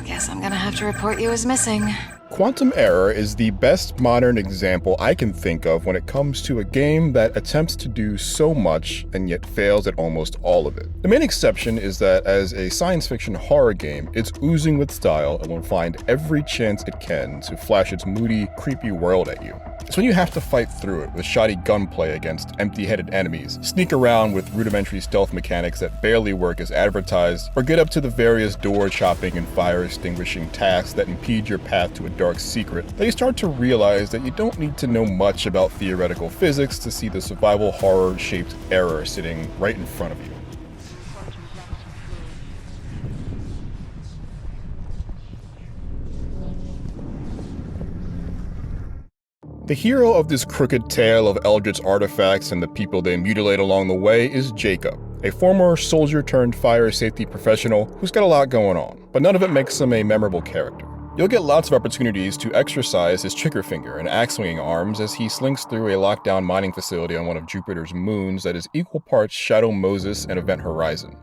Guess I'm gonna have to report you as missing. Quantum Error is the best modern example I can think of when it comes to a game that attempts to do so much and yet fails at almost all of it. The main exception is that as a science fiction horror game, it's oozing with style and will find every chance it can to flash its moody, creepy world at you. It's when you have to fight through it with shoddy gunplay against empty-headed enemies, sneak around with rudimentary stealth mechanics that barely work as advertised, or get up to the various door chopping and fire extinguishing tasks that impede your path to a dark secret, that you start to realize that you don't need to know much about theoretical physics to see the survival horror-shaped error sitting right in front of you. The hero of this crooked tale of eldritch artifacts and the people they mutilate along the way is Jacob, a former soldier-turned-fire safety professional who's got a lot going on, but none of it makes him a memorable character. You'll get lots of opportunities to exercise his trigger finger and axe-swinging arms as he slinks through a lockdown mining facility on one of Jupiter's moons that is equal parts Shadow Moses and Event Horizon.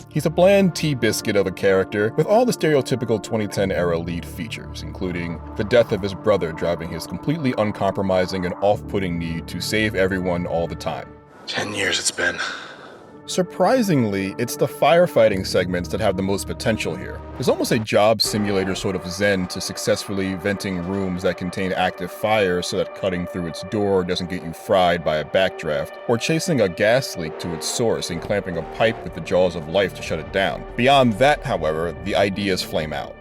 He's a bland tea biscuit of a character with all the stereotypical 2010-era lead features, including the death of his brother driving his completely uncompromising and off-putting need to save everyone all the time. 10 years it's been. Surprisingly, it's the firefighting segments that have the most potential here. There's almost a job simulator sort of zen to successfully venting rooms that contain active fire so that cutting through its door doesn't get you fried by a backdraft, or chasing a gas leak to its source and clamping a pipe with the jaws of life to shut it down. Beyond that, however, the ideas flame out.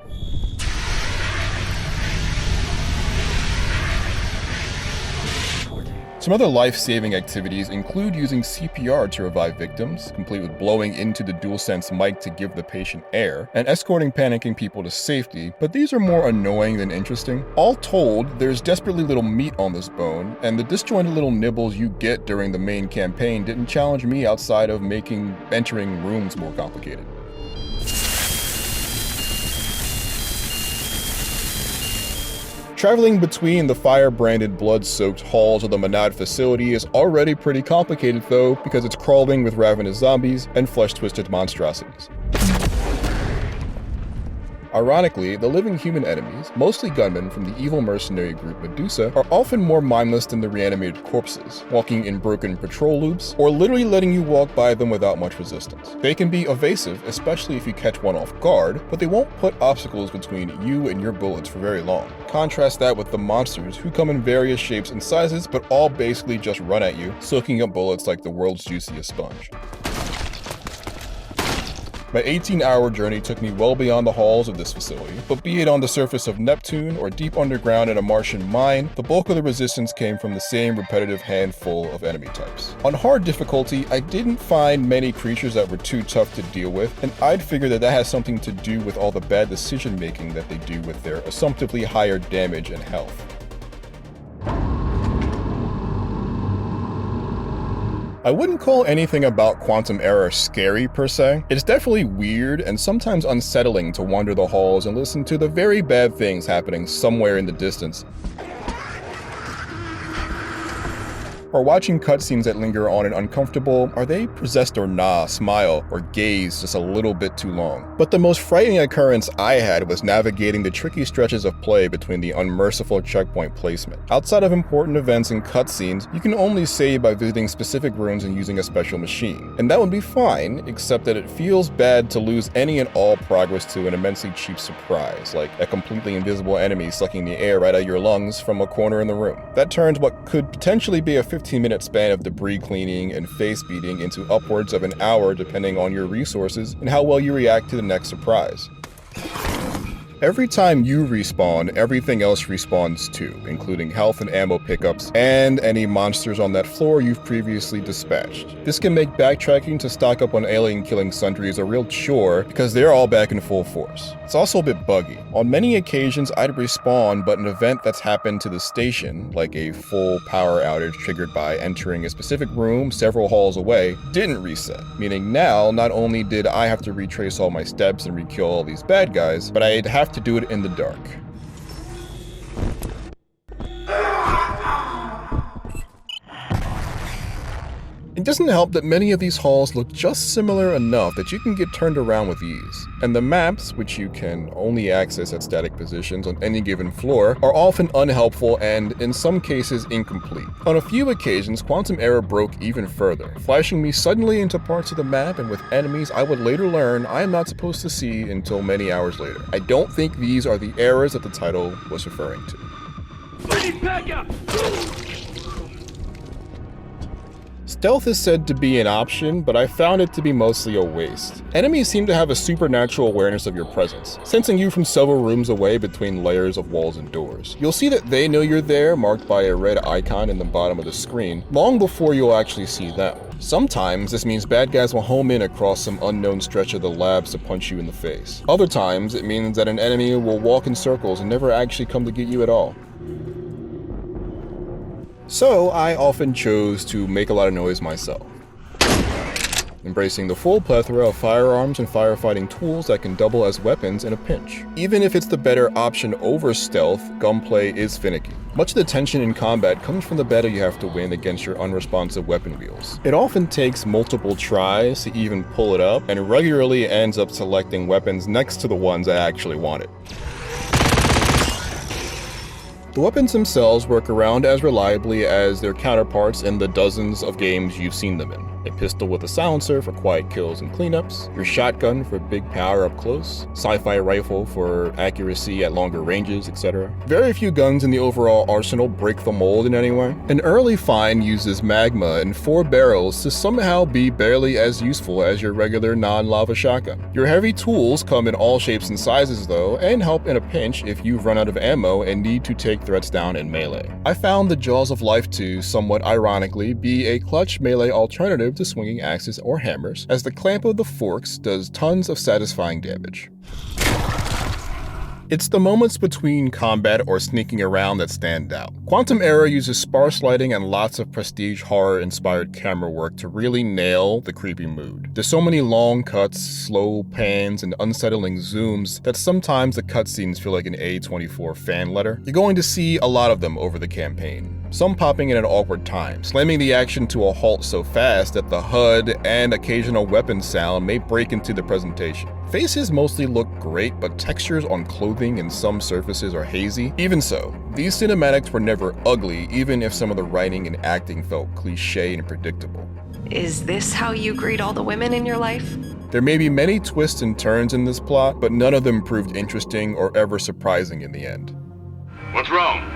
Some other life-saving activities include using CPR to revive victims, complete with blowing into the DualSense mic to give the patient air, and escorting panicking people to safety, but these are more annoying than interesting. All told, there's desperately little meat on this bone, and the disjointed little nibbles you get during the main campaign didn't challenge me outside of making entering rooms more complicated. Traveling between the fire-branded, blood-soaked halls of the Monad facility is already pretty complicated though, because it's crawling with ravenous zombies and flesh-twisted monstrosities. Ironically, the living human enemies, mostly gunmen from the evil mercenary group Medusa, are often more mindless than the reanimated corpses, walking in broken patrol loops, or literally letting you walk by them without much resistance. They can be evasive, especially if you catch one off guard, but they won't put obstacles between you and your bullets for very long. Contrast that with the monsters, who come in various shapes and sizes, but all basically just run at you, soaking up bullets like the world's juiciest sponge. My 18-hour journey took me well beyond the halls of this facility, but be it on the surface of Neptune or deep underground in a Martian mine, the bulk of the resistance came from the same repetitive handful of enemy types. On hard difficulty, I didn't find many creatures that were too tough to deal with, and I'd figure that has something to do with all the bad decision making that they do with their assumptively higher damage and health. I wouldn't call anything about Quantum Error scary per se. It's definitely weird and sometimes unsettling to wander the halls and listen to the very bad things happening somewhere in the distance, or watching cutscenes that linger on an uncomfortable, are they possessed or nah, smile, or gaze just a little bit too long. But the most frightening occurrence I had was navigating the tricky stretches of play between the unmerciful checkpoint placement. Outside of important events and cutscenes, you can only save by visiting specific rooms and using a special machine. And that would be fine, except that it feels bad to lose any and all progress to an immensely cheap surprise, like a completely invisible enemy sucking the air right out of your lungs from a corner in the room. That turns what could potentially be a 15-minute span of debris cleaning and face beating into upwards of an hour depending on your resources and how well you react to the next surprise. Every time you respawn, everything else respawns too, including health and ammo pickups, and any monsters on that floor you've previously dispatched. This can make backtracking to stock up on alien-killing sundries a real chore, because they're all back in full force. It's also a bit buggy. On many occasions, I'd respawn, but an event that's happened to the station, like a full power outage triggered by entering a specific room several halls away, didn't reset, meaning now, not only did I have to retrace all my steps and re-kill all these bad guys, but I'd have to do it in the dark. And doesn't help that many of these halls look just similar enough that you can get turned around with ease. And the maps, which you can only access at static positions on any given floor, are often unhelpful and, in some cases, incomplete. On a few occasions, quantum error broke even further, flashing me suddenly into parts of the map and with enemies I would later learn I am not supposed to see until many hours later. I don't think these are the errors that the title was referring to. Stealth is said to be an option, but I found it to be mostly a waste. Enemies seem to have a supernatural awareness of your presence, sensing you from several rooms away between layers of walls and doors. You'll see that they know you're there, marked by a red icon in the bottom of the screen, long before you'll actually see them. Sometimes this means bad guys will home in across some unknown stretch of the labs to punch you in the face. Other times, it means that an enemy will walk in circles and never actually come to get you at all. So I often chose to make a lot of noise myself, embracing the full plethora of firearms and firefighting tools that can double as weapons in a pinch. Even if it's the better option over stealth, gunplay is finicky. Much of the tension in combat comes from the battle you have to win against your unresponsive weapon wheels. It often takes multiple tries to even pull it up, and regularly ends up selecting weapons next to the ones I actually wanted. The weapons themselves work around as reliably as their counterparts in the dozens of games you've seen them in. A pistol with a silencer for quiet kills and cleanups, your shotgun for big power up close, sci-fi rifle for accuracy at longer ranges, etc. Very few guns in the overall arsenal break the mold in any way. An early find uses magma and 4 barrels to somehow be barely as useful as your regular non-lava shotgun. Your heavy tools come in all shapes and sizes though, and help in a pinch if you've run out of ammo and need to take threats down in melee. I found the Jaws of Life to, somewhat ironically, be a clutch melee alternative to swinging axes or hammers, as the clamp of the forks does tons of satisfying damage. It's the moments between combat or sneaking around that stand out. Quantum Error uses sparse lighting and lots of prestige horror-inspired camera work to really nail the creepy mood. There's so many long cuts, slow pans, and unsettling zooms that sometimes the cutscenes feel like an A24 fan letter. You're going to see a lot of them over the campaign, some popping in at awkward times, slamming the action to a halt so fast that the HUD and occasional weapon sound may break into the presentation. Faces mostly look great, but textures on clothing and some surfaces are hazy. Even so, these cinematics were never ugly, even if some of the writing and acting felt cliché and predictable. Is this how you greet all the women in your life? There may be many twists and turns in this plot, but none of them proved interesting or ever surprising in the end. What's wrong?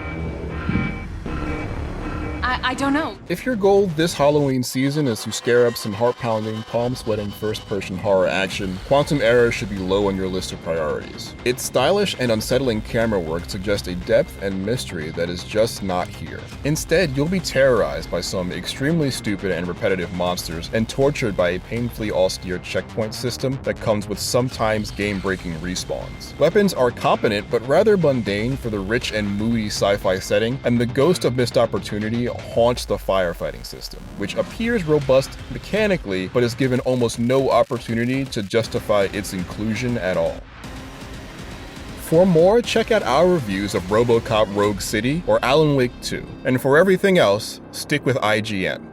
I don't know. If your goal this Halloween season is to scare up some heart-pounding, palm-sweating first-person horror action, Quantum Error should be low on your list of priorities. Its stylish and unsettling camera work suggests a depth and mystery that is just not here. Instead, you'll be terrorized by some extremely stupid and repetitive monsters and tortured by a painfully austere checkpoint system that comes with sometimes game-breaking respawns. Weapons are competent but rather mundane for the rich and moody sci-fi setting, and the ghost of missed opportunity haunts the firefighting system, which appears robust mechanically but is given almost no opportunity to justify its inclusion at all. For more, check out our reviews of RoboCop Rogue City or Alan Wake 2, and for everything else, stick with IGN.